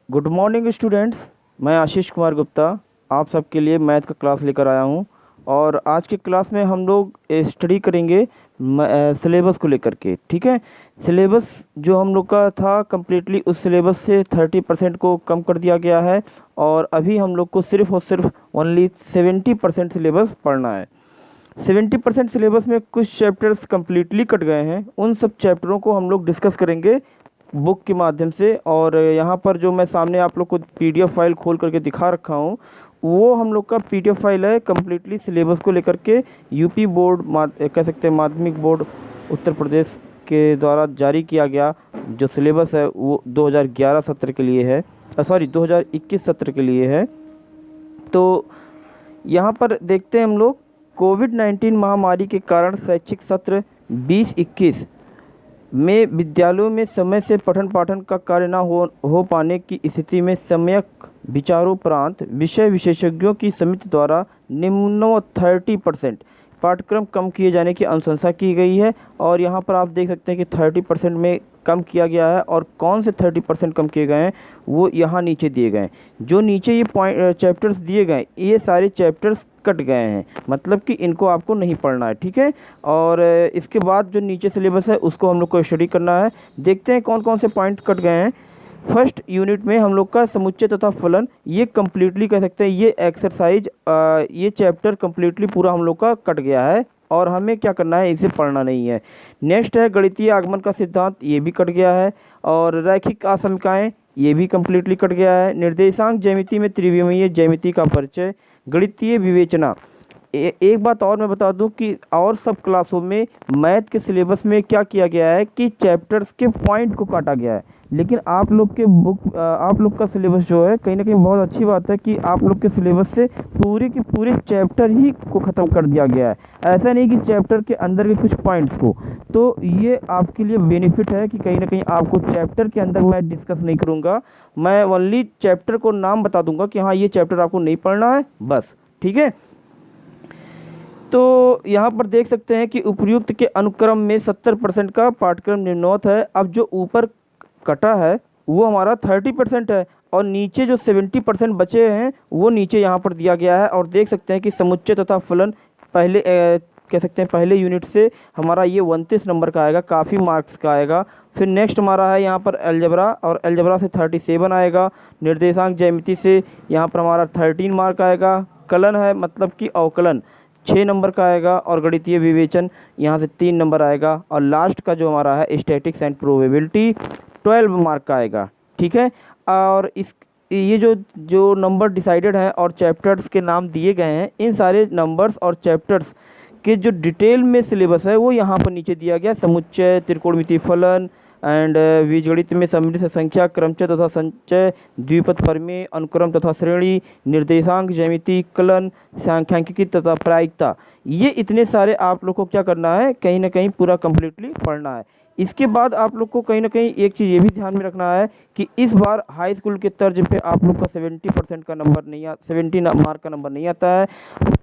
Good morning students. मैं आशीष कुमार गुप्ता आप सबके लिए मैथ का क्लास लेकर आया हूँ। और आज की क्लास में हम लोग स्टडी करेंगे सिलेबस को लेकर के। ठीक है। सिलेबस जो हम लोग का था कम्प्लीटली उस सिलेबस से 30% को कम कर दिया गया है। और अभी हम लोग को सिर्फ और सिर्फ ओनली 70% सिलेबस पढ़ना है। 70% सिलेबस में कुछ चैप्टर्स कम्प्लीटली कट गए हैं। उन सब चैप्टरों को हम लोग डिस्कस करेंगे बुक के माध्यम से। और यहाँ पर जो मैं सामने आप लोग को पीडीएफ फाइल खोल करके दिखा रखा हूँ, वो हम लोग का पीडीएफ फाइल है कम्प्लीटली सिलेबस को लेकर के। यूपी बोर्ड कह सकते हैं माध्यमिक बोर्ड उत्तर प्रदेश के द्वारा जारी किया गया जो सिलेबस है वो 2011 सत्र के लिए है, सॉरी 2021 सत्र के लिए है। तो यहाँ पर देखते हैं हम लोग कोविड-19 महामारी के कारण शैक्षिक सत्र 2021 में विद्यालयों में समय से पठन पाठन का कार्य न हो पाने की स्थिति में सम्यक विचारोपरांत विषय विशेषज्ञों की समिति द्वारा निम्नोक्त 30% पाठ्यक्रम कम किए जाने की अनुशंसा की गई है। और यहाँ पर आप देख सकते हैं कि 30% में कम किया गया है। और कौन से 30% कम किए गए हैं वो यहाँ नीचे दिए गए हैं। जो नीचे ये पॉइंट चैप्टर्स दिए गए ये सारे चैप्टर्स कट गए हैं, मतलब कि इनको आपको नहीं पढ़ना है। ठीक है। और इसके बाद जो नीचे सिलेबस है उसको हम लोग को स्टडी करना है। देखते हैं कौन कौन से पॉइंट कट गए हैं। फर्स्ट यूनिट में हम लोग का समुच्चय तथा फलन, ये कम्प्लीटली कह सकते हैं ये एक्सरसाइज ये चैप्टर कम्प्लीटली पूरा हम लोग का कट गया है और हमें क्या करना है, इसे पढ़ना नहीं है। नेक्स्ट है गणितीय आगमन का सिद्धांत, ये भी कट गया है। और रैखिक असमीकाएँ, ये भी कम्प्लीटली कट गया है। निर्देशांक ज्यामिति में त्रिविमीय ज्यामिति का परिचय, गणितीय विवेचना। एक बात और मैं बता दूं कि और सब क्लासों में मैथ के सिलेबस में क्या किया गया है कि चैप्टर्स के पॉइंट को काटा गया है। लेकिन आप लोग के बुक आप लोग का सिलेबस जो है कहीं ना कहीं बहुत अच्छी बात है कि आप लोग के सिलेबस से पूरे के पूरे चैप्टर ही को ख़त्म कर दिया गया है। ऐसा नहीं कि चैप्टर के अंदर के कुछ पॉइंट्स को। तो ये आपके लिए बेनिफिट है कि कहीं ना कहीं आपको चैप्टर के अंदर मैं डिस्कस नहीं करूँगा, मैं ओनली चैप्टर को नाम बता दूंगा कि हाँ ये चैप्टर आपको नहीं पढ़ना है बस। ठीक है। तो यहाँ पर देख सकते हैं कि उपयुक्त के अनुक्रम में 70% का पाठ्यक्रम निम्नोक्त है। अब जो ऊपर कटा है वो हमारा 30% है और नीचे जो 70% बचे हैं वो नीचे यहाँ पर दिया गया है। और देख सकते हैं कि समुच्चय तथा फलन पहले कह सकते हैं पहले यूनिट से हमारा ये 29 नंबर का आएगा, काफ़ी मार्क्स का आएगा। फिर नेक्स्ट हमारा है यहाँ पर अलजबरा, और अलजबरा से 37 आएगा। निर्देशांक ज्यामिति से यहाँ पर हमारा 13 मार्क आएगा। कलन है मतलब कि अवकलन 6 नंबर का आएगा। और गणितीय विवेचन यहाँ से 3 नंबर आएगा। और लास्ट का जो हमारा है स्टैटिक्स एंड प्रोबेबिलिटी 12 मार्क का आएगा। ठीक है। और इस ये जो जो नंबर डिसाइडेड हैं और चैप्टर्स के नाम दिए गए हैं, इन सारे नंबर्स और चैप्टर्स के जो डिटेल में सिलेबस है वो यहाँ पर नीचे दिया गया। समुच्चय, त्रिकोणमितीय फलन एंड बीजगणित में समृद्ध संख्या, क्रमचय तथा संचय, द्विपद प्रमेय, अनुक्रम तथा श्रेणी, निर्देशांक ज्यामिति, कलन, सांख्यिकी तथा प्रायिकता, ये इतने सारे आप लोग को क्या करना है, कहीं ना कहीं पूरा कम्प्लीटली पढ़ना है। इसके बाद आप लोग को कहीं ना कहीं एक चीज़ ये भी ध्यान में रखना है कि इस बार हाई स्कूल के तर्ज पे आप लोग का 70% का नंबर नहीं 70 मार्क का नंबर नहीं आता है।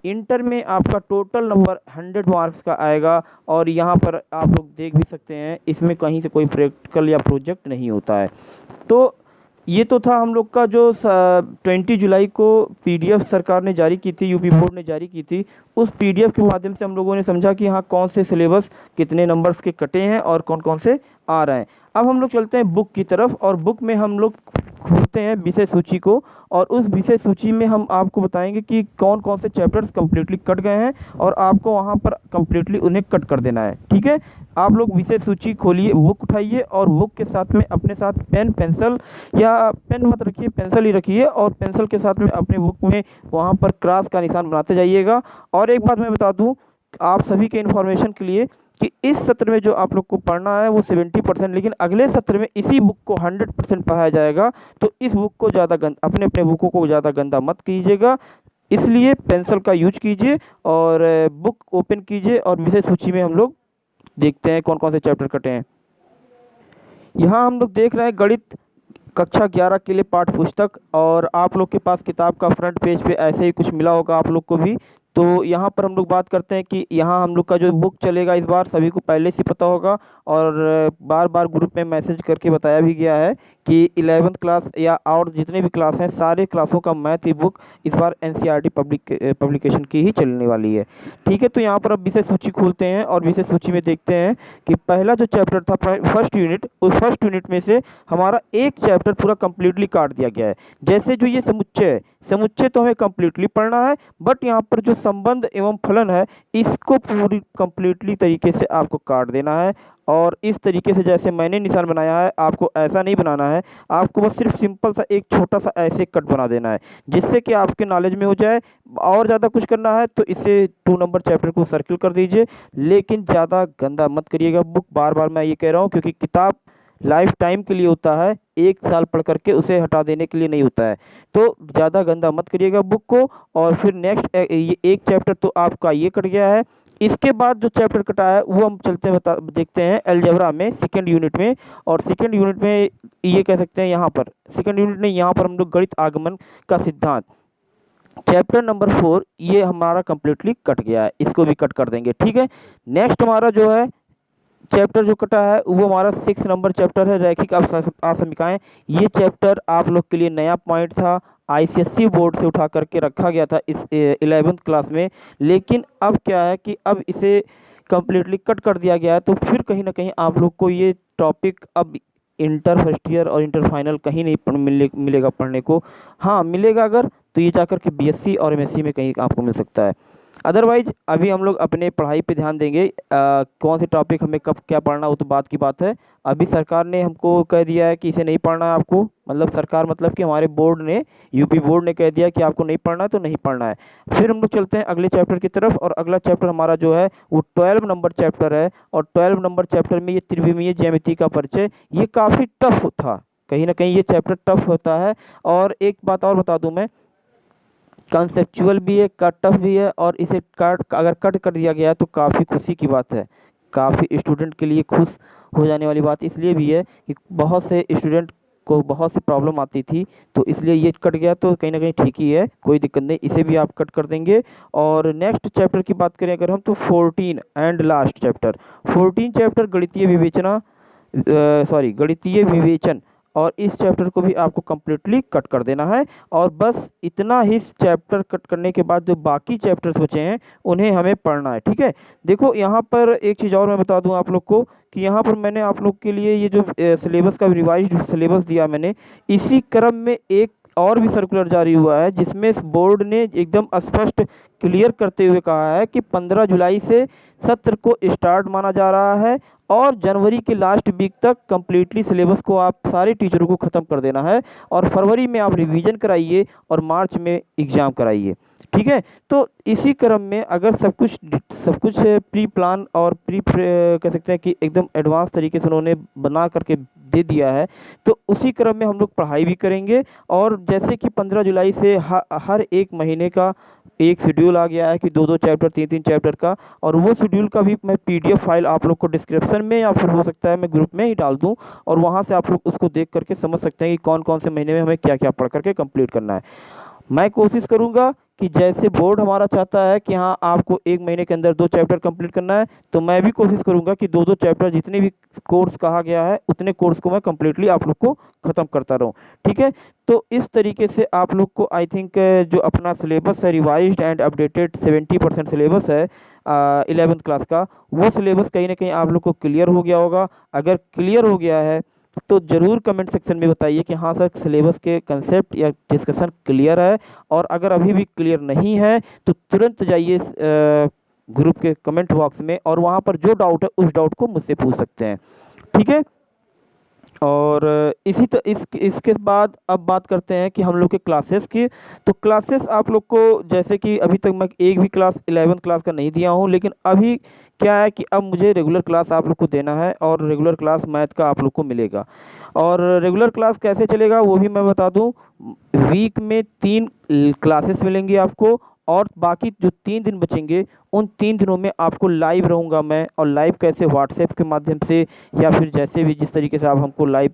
इंटर में आपका टोटल नंबर 100 मार्क्स का आएगा। और यहाँ पर आप लोग देख भी सकते हैं इसमें कहीं से कोई प्रैक्टिकल या प्रोजेक्ट नहीं होता है। तो ये तो था हम लोग का जो 20 जुलाई को पीडीएफ सरकार ने जारी की थी, यूपी बोर्ड ने जारी की थी। उस पीडीएफ के माध्यम से हम लोगों ने समझा कि हाँ कौन से सिलेबस कितने नंबर्स के कटे हैं और कौन कौन से आ रहे हैं। अब हम लोग चलते हैं बुक की तरफ, और बुक में हम लोग खोलते हैं विषय सूची को। और उस विषय सूची में हम आपको बताएंगे कि कौन कौन से चैप्टर्स कम्प्लीटली कट गए हैं और आपको वहाँ पर कम्प्लीटली उन्हें कट कर देना है। ठीक है। आप लोग विषय सूची खोलिए, बुक उठाइए और बुक के साथ में अपने साथ पेन पेंसिल, या पेन मत रखिए पेंसिल ही रखिए, और पेंसिल के साथ में अपने बुक में वहाँ पर क्रॉस का निशान बनाते जाइएगा। और एक बात मैं बता दूँ आप सभी के इन्फॉर्मेशन के लिए कि इस सत्र में जो आप लोग को पढ़ना है वो 70%, लेकिन अगले सत्र में इसी बुक को 100% पढ़ाया जाएगा। तो इस बुक को ज़्यादा अपने अपने बुकों को ज़्यादा गंदा मत कीजिएगा, इसलिए पेंसिल का यूज कीजिए और बुक ओपन कीजिए। और विषय सूची में हम लोग देखते हैं कौन कौन से चैप्टर कटे हैं। यहाँ हम लोग देख रहे हैं गणित कक्षा 11 के लिए पाठ्य पुस्तक, और आप लोग के पास किताब का फ्रंट पेज पे ऐसे ही कुछ मिला होगा आप लोग को भी। तो यहाँ पर हम लोग बात करते हैं कि यहाँ हम लोग का जो बुक चलेगा इस बार सभी को पहले से पता होगा, और बार बार ग्रुप में मैसेज करके बताया भी गया है कि 11th क्लास या और जितने भी क्लास हैं सारे क्लासों का मैथ की बुक इस बार एनसीईआरटी पब्लिकेशन की ही चलने वाली है। ठीक है, तो यहाँ पर अब विषय सूची खोलते हैं और विषय सूची में देखते हैं कि पहला जो चैप्टर था फर्स्ट यूनिट, उस फर्स्ट यूनिट में से हमारा एक चैप्टर पूरा कंप्लीटली काट दिया गया है। जैसे जो ये समुच्चय है, समुच्चय तो हमें कंप्लीटली पढ़ना है, बट यहाँ पर जो संबंध एवं फलन है इसको पूरी कंप्लीटली तरीके से आपको काट देना है। और इस तरीके से जैसे मैंने निशान बनाया है आपको ऐसा नहीं बनाना है, आपको बस सिर्फ सिंपल सा एक छोटा सा ऐसे कट बना देना है जिससे कि आपके नॉलेज में हो जाए। और ज़्यादा कुछ करना है तो इसे 2 नंबर चैप्टर को सर्किल कर दीजिए, लेकिन ज़्यादा गंदा मत करिएगा बुक। बार बार मैं ये कह रहा हूँ क्योंकि किताब लाइफ टाइम के लिए होता है, 1 साल पढ़ करके उसे हटा देने के लिए नहीं होता है। तो ज़्यादा गंदा मत करिएगा बुक को। और फिर नेक्स्ट ये एक चैप्टर तो आपका ये कट गया है। इसके बाद जो चैप्टर कटा है वो हम चलते हैं देखते हैं अलजेब्रा में सेकेंड यूनिट में। और सेकेंड यूनिट में ये कह सकते हैं यहाँ पर सेकेंड यूनिट में यहाँ पर हम लोग गणित आगमन का सिद्धांत चैप्टर नंबर 4 ये हमारा कंप्लीटली कट गया है, इसको भी कट कर देंगे। ठीक है, नेक्स्ट हमारा जो है चैप्टर जो कटा है वो हमारा 6 नंबर चैप्टर है रैखिक आसमिकाएं। ये चैप्टर आप लोग के लिए नया पॉइंट था, आईसीएसई बोर्ड से उठा करके रखा गया था इस 11th क्लास में, लेकिन अब क्या है कि अब इसे कम्प्लीटली कट कर दिया गया है। तो फिर कहीं ना कहीं आप लोग को ये टॉपिक अब इंटर फर्स्ट ईयर और इंटर फाइनल कहीं नहीं मिलेगा पढ़ने को। हाँ मिलेगा, अगर तो ये जाकर के बीएससी और एमएससी में कहीं आपको मिल सकता है। अदरवाइज अभी हम लोग अपने पढ़ाई पे ध्यान देंगे। कौन से टॉपिक हमें कब क्या पढ़ना वो तो बात की बात है। अभी सरकार ने हमको कह दिया है कि इसे नहीं पढ़ना है आपको, मतलब सरकार मतलब कि हमारे बोर्ड ने, यूपी बोर्ड ने कह दिया कि आपको नहीं पढ़ना है तो नहीं पढ़ना है। फिर हम लोग चलते हैं अगले चैप्टर की तरफ, और अगला चैप्टर हमारा जो है वो 12 नंबर चैप्टर है। और 12 नंबर चैप्टर में ये त्रिविमीय ज्यामिति का परिचय, ये काफ़ी टफ था, कहीं ना कहीं ये चैप्टर टफ होता है। और एक बात और बता दूं मैं, कंसेप्चुअल भी है, कट टफ भी है, और इसे कट अगर कट कर दिया गया तो काफ़ी खुशी की बात है, काफ़ी स्टूडेंट के लिए खुश हो जाने वाली बात इसलिए भी है कि बहुत से स्टूडेंट को बहुत सी प्रॉब्लम आती थी, तो इसलिए ये कट गया तो कहीं ना कहीं ठीक ही है, कोई दिक्कत नहीं, इसे भी आप कट कर देंगे। और नेक्स्ट चैप्टर की बात करें अगर हम, तो 14 एंड लास्ट चैप्टर 14 चैप्टर गणितीय विवेचन, और इस चैप्टर को भी आपको कम्प्लीटली कट कर देना है। और बस इतना ही चैप्टर कट करने के बाद जो बाकी चैप्टर्स बचे हैं उन्हें हमें पढ़ना है। ठीक है, देखो यहाँ पर एक चीज़ और मैं बता दूँ आप लोग को कि यहाँ पर मैंने आप लोग के लिए ये जो सिलेबस का रिवाइज्ड सिलेबस दिया मैंने, इसी क्रम में एक और भी सर्कुलर जारी हुआ है जिसमें बोर्ड ने एकदम स्पष्ट क्लियर करते हुए कहा है कि 15 जुलाई से सत्र को स्टार्ट माना जा रहा है, और जनवरी के लास्ट वीक तक कम्प्लीटली सिलेबस को आप सारे टीचरों को ख़त्म कर देना है, और फरवरी में आप रिवीजन कराइए और मार्च में एग्ज़ाम कराइए। ठीक है, तो इसी क्रम में अगर सब कुछ प्री प्लान और कह सकते हैं कि एकदम एडवांस तरीके से उन्होंने बना करके दे दिया है, तो उसी क्रम में हम लोग पढ़ाई भी करेंगे। और जैसे कि 15 जुलाई से हर एक महीने का एक शेड्यूल आ गया है कि 2-2 चैप्टर 3-3 चैप्टर का, और वो शेड्यूल का भी मैं पीडीएफ फाइल आप लोग को डिस्क्रिप्शन में या फिर हो सकता है मैं ग्रुप में ही डाल दूं, और वहां से आप लोग उसको देख करके समझ सकते हैं कि कौन कौन से महीने में हमें क्या क्या पढ़ करके कंप्लीट करना है। मैं कोशिश करूंगा कि जैसे बोर्ड हमारा चाहता है कि हाँ आपको 1 महीने के अंदर 2 चैप्टर कंप्लीट करना है, तो मैं भी कोशिश करूंगा कि 2-2 चैप्टर जितने भी कोर्स कहा गया है उतने कोर्स को मैं कंप्लीटली आप लोग को ख़त्म करता रहूं। ठीक है, तो इस तरीके से आप लोग को आई थिंक जो अपना सिलेबस है रिवाइज्ड एंड अपडेटेड 70% सिलेबस है 11th क्लास का, वो सिलेबस कहीं ना कहीं आप लोग को क्लियर हो गया होगा। अगर क्लियर हो गया है तो ज़रूर कमेंट सेक्शन में बताइए कि हाँ सर सिलेबस के कंसेप्ट या डिस्कशन क्लियर है, और अगर अभी भी क्लियर नहीं है तो तुरंत जाइए ग्रुप के कमेंट बॉक्स में, और वहाँ पर जो डाउट है उस डाउट को मुझसे पूछ सकते हैं। ठीक है, और इसके बाद अब बात करते हैं कि हम लोग के क्लासेस की। तो क्लासेस आप लोग को जैसे कि अभी तक मैं एक भी क्लास 11th क्लास का नहीं दिया हूँ, लेकिन अभी क्या है कि अब मुझे रेगुलर क्लास आप लोग को देना है, और रेगुलर क्लास मैथ का आप लोग को मिलेगा। और रेगुलर क्लास कैसे चलेगा वो भी मैं बता दूं, वीक में 3 क्लासेस मिलेंगी आपको, और बाकी जो 3 दिन बचेंगे उन 3 दिनों में आपको लाइव रहूँगा मैं। और लाइव कैसे, व्हाट्सएप के माध्यम से या फिर जैसे भी जिस तरीके से आप हमको लाइव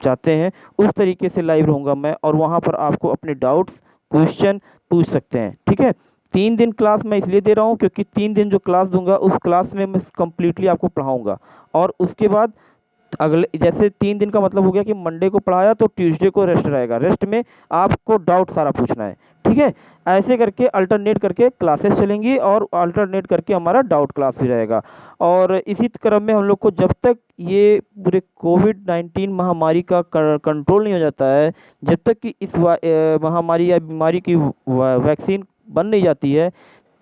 चाहते हैं उस तरीके से लाइव रहूँगा मैं, और वहाँ पर आपको अपने डाउट्स क्वेश्चन पूछ सकते हैं। ठीक है, 3 दिन क्लास मैं इसलिए दे रहा हूँ क्योंकि 3 दिन जो क्लास दूंगा उस क्लास में मैं कम्प्लीटली आपको पढ़ाऊँगा। और उसके बाद अगले जैसे 3 दिन का मतलब हो गया कि मंडे को पढ़ाया तो ट्यूसडे को रेस्ट रहेगा, रेस्ट में आपको डाउट सारा पूछना है, ठीक है। ऐसे करके अल्टरनेट करके क्लासेस चलेंगी और अल्टरनेट करके हमारा डाउट क्लास भी रहेगा। और इसी क्रम में हम लोग को जब तक ये पूरे कोविड-19 महामारी का कंट्रोल नहीं हो जाता है, जब तक कि इस महामारी या बीमारी की वैक्सीन बन नहीं जाती है,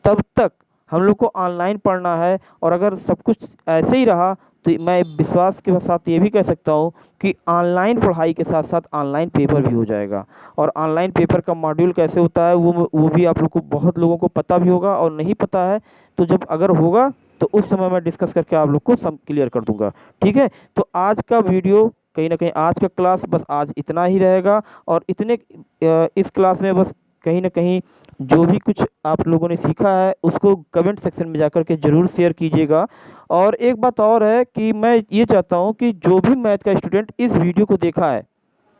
तब तक हम लोग को ऑनलाइन पढ़ना है। और अगर सब कुछ ऐसे ही रहा तो मैं विश्वास के साथ ये भी कह सकता हूँ कि ऑनलाइन पढ़ाई के साथ साथ ऑनलाइन पेपर भी हो जाएगा। और ऑनलाइन पेपर का मॉड्यूल कैसे होता है वो भी आप लोग को, बहुत लोगों को पता भी होगा और नहीं पता है तो जब अगर होगा तो उस समय मैं डिस्कस करके आप लोग को सब क्लियर कर दूंगा, ठीक है। तो आज का वीडियो कहीं ना कहीं, आज का क्लास बस आज इतना ही रहेगा। और इस क्लास में बस कहीं ना कहीं जो भी कुछ आप लोगों ने सीखा है उसको कमेंट सेक्शन में जाकर के ज़रूर शेयर कीजिएगा। और एक बात और है कि मैं ये चाहता हूँ कि जो भी मैथ का स्टूडेंट इस वीडियो को देखा है,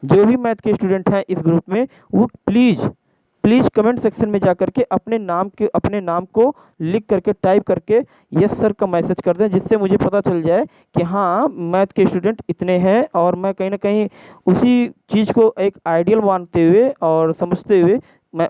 जो भी मैथ के स्टूडेंट हैं इस ग्रुप में, वो प्लीज़ कमेंट सेक्शन में जाकर के अपने नाम को लिख करके टाइप करके यस सर का मैसेज कर दें, जिससे मुझे पता चल जाए कि हाँ मैथ के स्टूडेंट इतने हैं। और मैं कहीं ना कहीं उसी चीज़ को एक आइडियल मानते हुए और समझते हुए मैं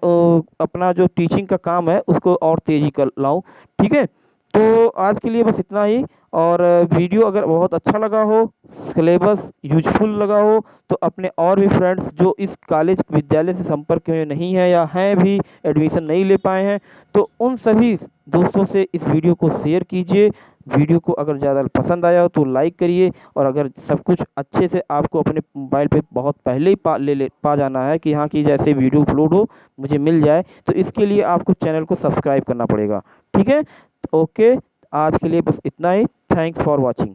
अपना जो टीचिंग का काम है उसको और तेज़ी कर लाऊं, ठीक है। तो आज के लिए बस इतना ही। और वीडियो अगर बहुत अच्छा लगा हो, सिलेबस यूजफुल लगा हो, तो अपने और भी फ्रेंड्स जो इस कॉलेज विद्यालय से संपर्क में नहीं है या हैं भी, एडमिशन नहीं ले पाए हैं, तो उन सभी दोस्तों से इस वीडियो को शेयर कीजिए। वीडियो को अगर ज़्यादा पसंद आया हो तो लाइक करिए। और अगर सब कुछ अच्छे से आपको अपने मोबाइल पे बहुत पहले ही पा जाना है कि हाँ कि जैसे वीडियो अपलोड हो मुझे मिल जाए, तो इसके लिए आपको चैनल को सब्सक्राइब करना पड़ेगा, ठीक है। ओके, आज के लिए बस इतना ही। Thanks for watching.